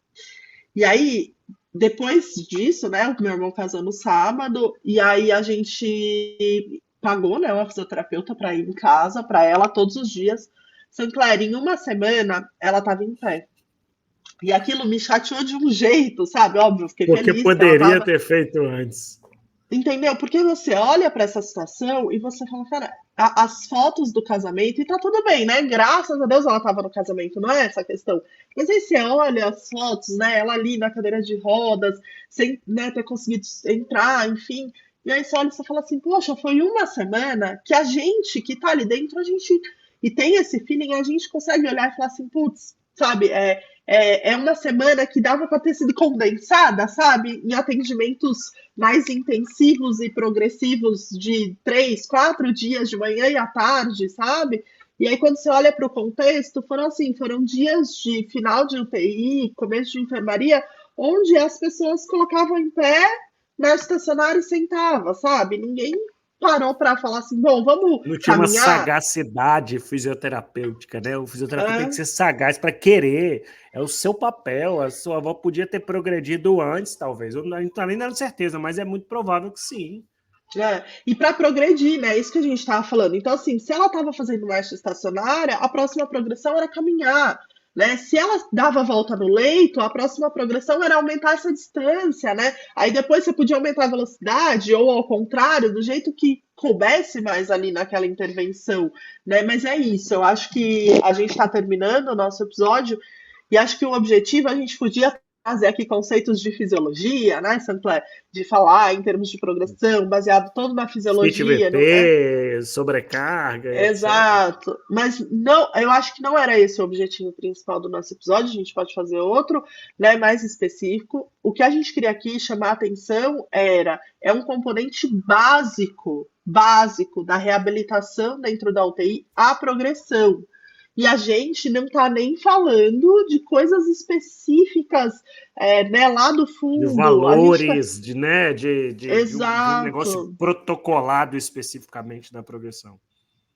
E aí, depois disso, né, o meu irmão casou no sábado, e aí a gente pagou, né, uma fisioterapeuta para ir em casa, para ela todos os dias. Sinclair, em uma semana, ela estava em pé. E aquilo me chateou de um jeito, sabe? Óbvio, fiquei Porque feliz que ela poderia estava. ter feito antes. Entendeu? Porque você olha para essa situação e você fala, cara, as fotos do casamento, e tá tudo bem, né? Graças a Deus ela tava no casamento, não é essa a questão. Mas aí você olha as fotos, né? Ela ali na cadeira de rodas, sem, né, ter conseguido entrar, enfim. E aí você olha e você fala assim, poxa, foi uma semana que a gente que tá ali dentro, a gente. E tem esse feeling, a gente consegue olhar e falar assim, putz, sabe, é uma semana que dava para ter sido condensada, sabe, em atendimentos mais intensivos e progressivos de 3, 4 dias de manhã e à tarde, sabe? E aí, quando você olha para o contexto, foram assim, foram dias de final de UTI, começo de enfermaria, onde as pessoas colocavam em pé na estacionária e sentava, sabe? Ninguém parou para falar assim, bom, vamos Não tinha uma caminhar? sagacidade fisioterapêutica, né? O fisioterapeuta tem que É, ser sagaz para querer. É o seu papel. A sua avó podia ter progredido antes, talvez. Eu não estou nem dando certeza, mas é muito provável que sim. E para progredir, né? Isso que a gente estava falando. Então, assim, se ela estava fazendo marcha estacionária, a próxima progressão era caminhar, né? Se ela dava a volta no leito, a próxima progressão era aumentar essa distância, né? Aí depois você podia aumentar a velocidade, ou ao contrário, do jeito que coubesse mais ali naquela intervenção, né? Mas é isso, eu acho que a gente está terminando o nosso episódio e acho que o objetivo a gente podia trazer aqui conceitos de fisiologia, né, Sancler? De falar em termos de progressão, baseado todo na Fit fisiologia, não é? VP, sobrecarga, etc. Exato. Mas não, eu acho que não era esse o objetivo principal do nosso episódio. A gente pode fazer outro, né, mais específico. O que a gente queria aqui chamar a atenção é um componente básico da reabilitação dentro da UTI, a progressão. E a gente não está nem falando de coisas específicas, né, lá do De fundo. A gente está. valores, de, né, de um negócio Exato. protocolado especificamente da progressão.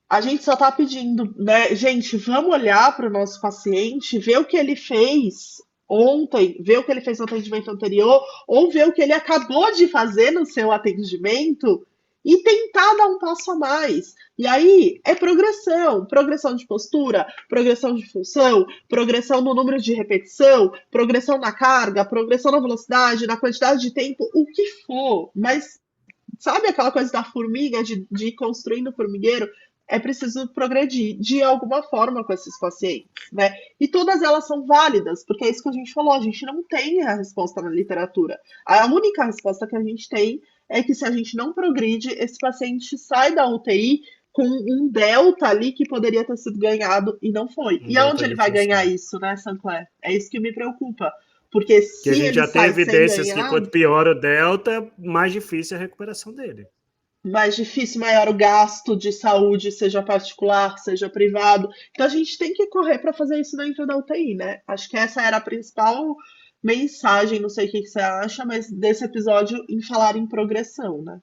A gente só está pedindo, né, gente, vamos olhar para o nosso paciente, ver o que ele fez ontem, ver o que ele fez no atendimento anterior, ou ver o que ele acabou de fazer no seu atendimento e tentar dar um passo a mais. E aí é progressão, progressão de postura, progressão de função, progressão no número de repetição, progressão na carga, progressão na velocidade, na quantidade de tempo, o que for. Mas sabe aquela coisa da formiga, de ir construindo o formigueiro? É preciso progredir de alguma forma com esses pacientes, né? E todas elas são válidas, porque é isso que a gente falou, a gente não tem a resposta na literatura. A única resposta que a gente tem é que se a gente não progride, esse paciente sai da UTI com um delta ali que poderia ter sido ganhado e não foi. Um E aonde delta ele de vai ganhar função. isso, né, Sancler? É isso que me preocupa. Porque Que a se gente ele já tem sai sem evidências que ganhar, quanto pior o delta, mais difícil é a recuperação dele. mais difícil, maior o gasto de saúde, seja particular, seja privado. Então a gente tem que correr para fazer isso dentro da UTI, né? Acho que essa era a principal mensagem, não sei o que você acha, mas desse episódio em falar em progressão, né?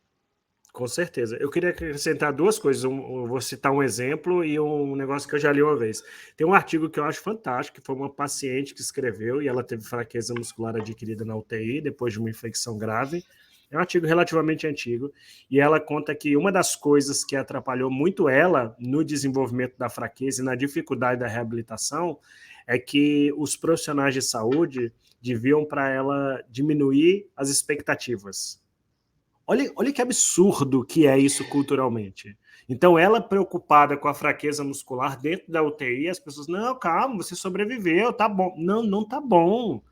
Com certeza. Eu queria acrescentar duas coisas. Eu vou citar um exemplo e um negócio que eu já li uma vez. Tem um artigo que eu acho fantástico, que foi uma paciente que escreveu e ela teve fraqueza muscular adquirida na UTI depois de uma infecção grave. É um artigo relativamente antigo e ela conta que uma das coisas que atrapalhou muito ela no desenvolvimento da fraqueza e na dificuldade da reabilitação é que os profissionais de saúde deviam para ela diminuir as expectativas. Olha que absurdo que é isso culturalmente. Então, ela preocupada com a fraqueza muscular dentro da UTI, as pessoas, não, calma, você sobreviveu, tá bom. Não, não tá bom.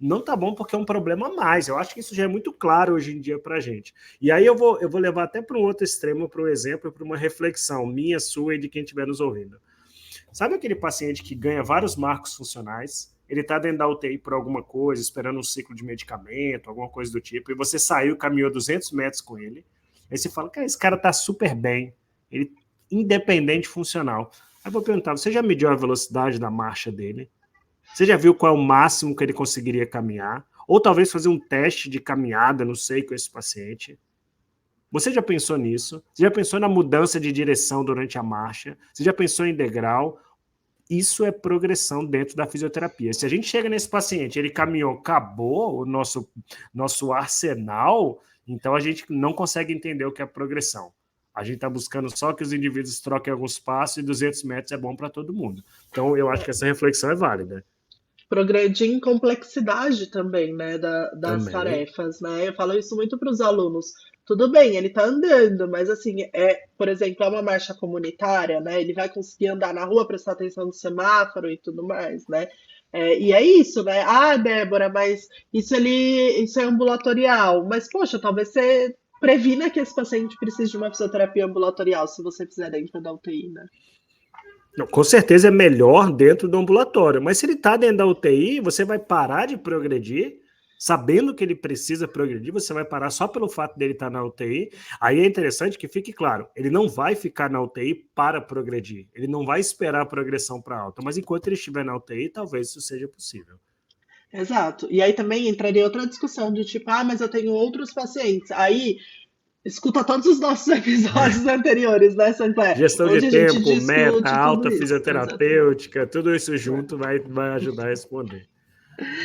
Não tá bom porque é um problema a mais. Eu acho que isso já é muito claro hoje em dia para a gente. E aí eu vou levar até para um outro extremo, para um exemplo, para uma reflexão minha, sua e de quem estiver nos ouvindo. Sabe aquele paciente que ganha vários marcos funcionais, ele está dentro da UTI por alguma coisa, esperando um ciclo de medicamento, alguma coisa do tipo, e você saiu, caminhou 200 metros com ele, aí você fala, cara, esse cara está super bem, ele independente funcional. Aí eu vou perguntar, você já mediu a velocidade da marcha dele? Você já viu qual é o máximo que ele conseguiria caminhar? Ou talvez fazer um teste de caminhada, não sei, com esse paciente. Você já pensou nisso? Você já pensou na mudança de direção durante a marcha? Você já pensou em degrau? Isso é progressão dentro da fisioterapia. Se a gente chega nesse paciente, ele caminhou, acabou o nosso arsenal, então a gente não consegue entender o que é progressão. A gente está buscando só que os indivíduos troquem alguns passos e 200 metros é bom para todo mundo. Então, eu acho que essa reflexão é válida. Progredir em complexidade também, né, das Também. tarefas, né? Eu falo isso muito para os alunos. Tudo bem, ele está andando, mas assim, por exemplo, é uma marcha comunitária, né? Ele vai conseguir andar na rua, prestar atenção no semáforo e tudo mais, né? E é isso, né? Ah, Débora, mas isso é ambulatorial. Mas, poxa, talvez você previna que esse paciente precise de uma fisioterapia ambulatorial se você fizer dentro da UTI, né? Não, com certeza é melhor dentro do ambulatório, mas se ele está dentro da UTI, você vai parar de progredir, sabendo que ele precisa progredir, você vai parar só pelo fato dele estar na UTI. Aí é interessante que fique claro, ele não vai ficar na UTI para progredir, ele não vai esperar a progressão para alta, mas enquanto ele estiver na UTI, talvez isso seja possível. Exato. E aí também entraria outra discussão de tipo, ah, mas eu tenho outros pacientes. Aí escuta todos os nossos episódios anteriores, né, Sancler? Gestão de Onde a gente tempo, meta, discute tudo alta isso. Exatamente. fisioterapêutica, tudo isso junto vai ajudar a responder.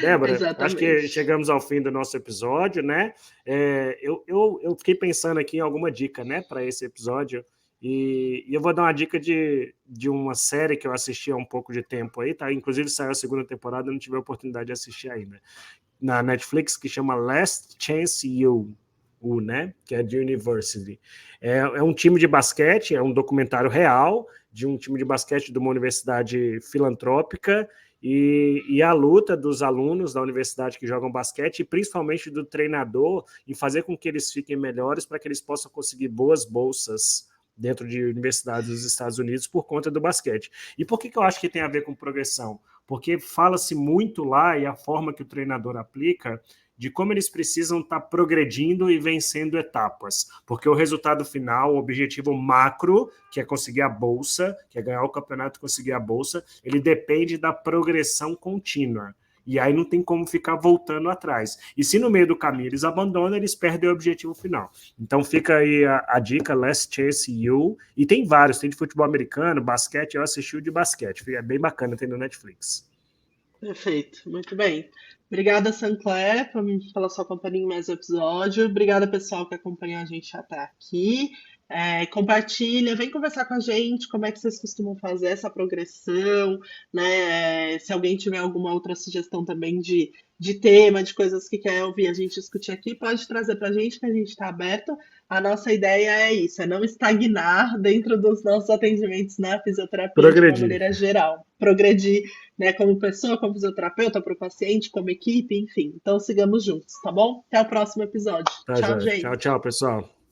Débora, acho que Exatamente. chegamos ao fim do nosso episódio, né? Eu fiquei pensando aqui em alguma dica, né, para esse episódio, e eu vou dar uma dica de uma série que eu assisti há um pouco de tempo aí, tá? Inclusive saiu a segunda temporada, eu não tive a oportunidade de assistir ainda. Na Netflix, que chama Last Chance U, né? Que é de University. É um time de basquete, é um documentário real de um time de basquete de uma universidade filantrópica e a luta dos alunos da universidade que jogam basquete e principalmente do treinador em fazer com que eles fiquem melhores para que eles possam conseguir boas bolsas dentro de universidades dos Estados Unidos por conta do basquete. E por que eu acho que tem a ver com progressão? Porque fala-se muito lá e a forma que o treinador aplica de como eles precisam estar progredindo e vencendo etapas, porque o resultado final, o objetivo macro, que é conseguir a bolsa, que é ganhar o campeonato e conseguir a bolsa, ele depende da progressão contínua. E aí não tem como ficar voltando atrás. E se no meio do caminho eles abandonam, eles perdem o objetivo final. Então fica aí a dica, Last Chance U. E tem vários, tem de futebol americano, basquete, eu assisti o de basquete. É bem bacana, tem no Netflix. Perfeito. Muito bem. Obrigada, Sancler, pela sua companhia em mais um episódio. Obrigada, pessoal, que acompanhou a gente até aqui. Compartilha, vem conversar com a gente, como é que vocês costumam fazer essa progressão, né? Se alguém tiver alguma outra sugestão também de tema, de coisas que quer ouvir a gente discutir aqui, pode trazer para a gente, que a gente está aberto. A nossa ideia é isso, é não estagnar dentro dos nossos atendimentos na fisioterapia de uma Progredir. maneira geral. Progredir, né, como pessoa, como fisioterapeuta, para o paciente, como equipe, enfim. Então sigamos juntos, tá bom? Até o próximo episódio. Tá, Tchau, já. Tchau, gente. tchau, pessoal.